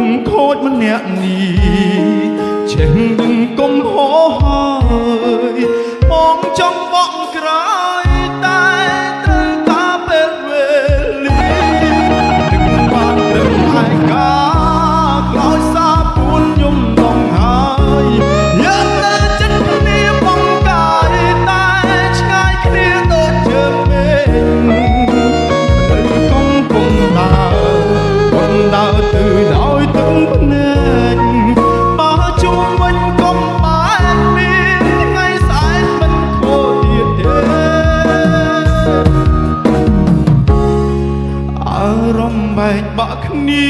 ំខូចម្នាក់នេះចេះនឹងកុំហោហើយបងចង់បកក្រោយតែត្រូវការពេលវេលានឹងបានព្រឹកឯកាក្រោយសាពួនយំដងហើយយើងនៅចិត្តគ្នាបងកាយតែឆ្ងាយគ្នាដូចជើងមេឃដើរទៅដោយទឹកភ្នែកបើជួបវិញកុំបែកមានថ្ងៃស្អែកមិនខូចទៀតទេអារម្មណ៍បែកបាក់គ្នា